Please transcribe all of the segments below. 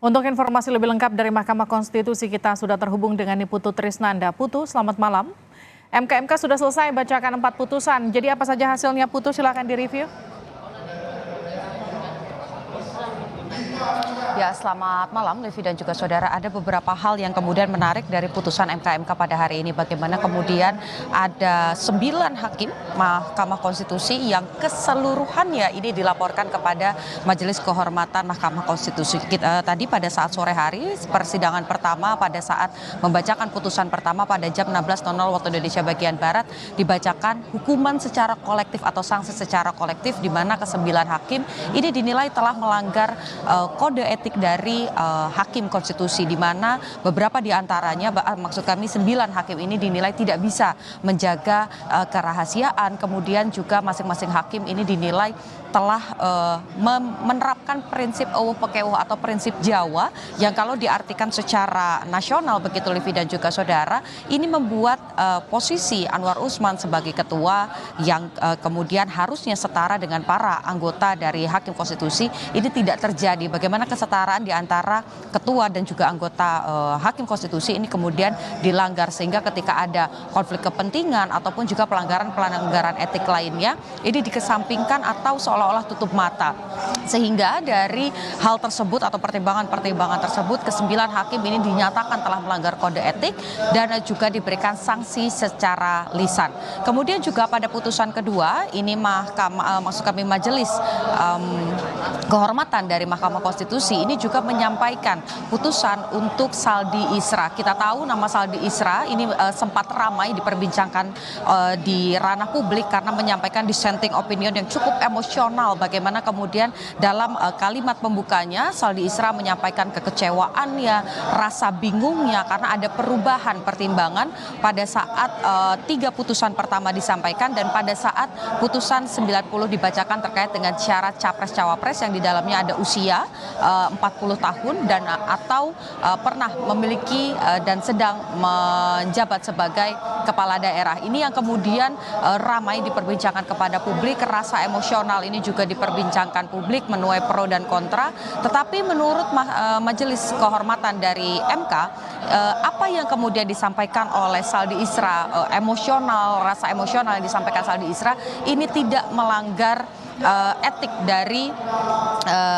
Untuk informasi lebih lengkap dari Mahkamah Konstitusi, kita sudah terhubung dengan Niputu Trisnanda. Putu, selamat malam. MK sudah selesai bacakan 4 putusan. Jadi apa saja hasilnya, Putu? Silakan direview. Ya, selamat malam Livi dan juga saudara. Ada beberapa hal yang kemudian menarik dari putusan MK pada hari ini. Bagaimana kemudian ada 9 hakim Mahkamah Konstitusi yang keseluruhannya ini dilaporkan kepada Majelis Kehormatan Mahkamah Konstitusi. Tadi pada saat sore hari persidangan pertama pada saat membacakan putusan pertama pada jam 16.00 waktu Indonesia bagian Barat dibacakan hukuman secara kolektif atau sanksi secara kolektif di mana ke-9 hakim ini dinilai telah melanggar kode etik dari hakim konstitusi, di mana beberapa di antaranya, maksud kami 9 hakim ini dinilai tidak bisa menjaga kerahasiaan, kemudian juga masing-masing hakim ini dinilai telah menerapkan prinsip eueuh pekeueuh atau prinsip Jawa yang kalau diartikan secara nasional begitu Livi dan juga saudara, ini membuat posisi Anwar Usman sebagai ketua yang kemudian harusnya setara dengan para anggota dari hakim konstitusi ini tidak terjadi. Bagaimana kesetaraan di antara ketua dan juga anggota hakim konstitusi ini kemudian dilanggar, sehingga ketika ada konflik kepentingan ataupun juga pelanggaran etik lainnya ini dikesampingkan atau seolah-olah tutup mata, sehingga dari hal tersebut atau pertimbangan tersebut ke-9 hakim ini dinyatakan telah melanggar kode etik dan juga diberikan sanksi secara lisan. Kemudian juga pada putusan kedua ini maksud kami Majelis Kehormatan dari Mahkamah Konstitusi ini juga menyampaikan putusan untuk Saldi Isra. Kita tahu nama Saldi Isra ini sempat ramai diperbincangkan di ranah publik karena menyampaikan dissenting opinion yang cukup emosional. Bagaimana kemudian dalam kalimat pembukanya Saldi Isra menyampaikan kekecewaannya, rasa bingungnya karena ada perubahan pertimbangan pada saat 3 putusan pertama disampaikan dan pada saat putusan 90 dibacakan terkait dengan syarat capres-cawapres yang di dalamnya ada usia 40 tahun dan atau pernah memiliki dan sedang menjabat sebagai kepala daerah. Ini yang kemudian ramai diperbincangkan kepada publik, rasa emosional ini juga diperbincangkan publik, menuai pro dan kontra. Tetapi menurut Majelis Kehormatan dari MK, apa yang kemudian disampaikan oleh Saldi Isra, rasa emosional yang disampaikan Saldi Isra ini tidak melanggar etik dari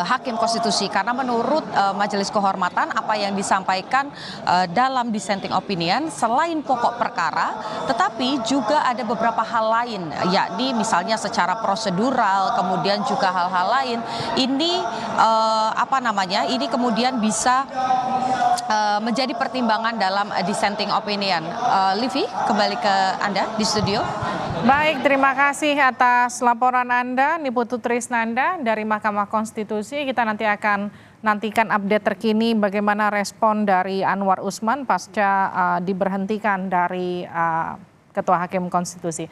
hakim konstitusi, karena menurut Majelis Kehormatan apa yang disampaikan dalam dissenting opinion selain pokok perkara tetapi juga ada beberapa hal lain, yakni misalnya secara prosedural, kemudian juga hal-hal lain ini ini kemudian bisa menjadi pertimbangan dalam dissenting opinion. Livi, kembali ke Anda di studio. Baik, terima kasih atas laporan Anda, Niputu Trisnanda dari Mahkamah Konstitusi. Kita nanti akan nantikan update terkini bagaimana respon dari Anwar Usman pasca diberhentikan dari Ketua Hakim Konstitusi.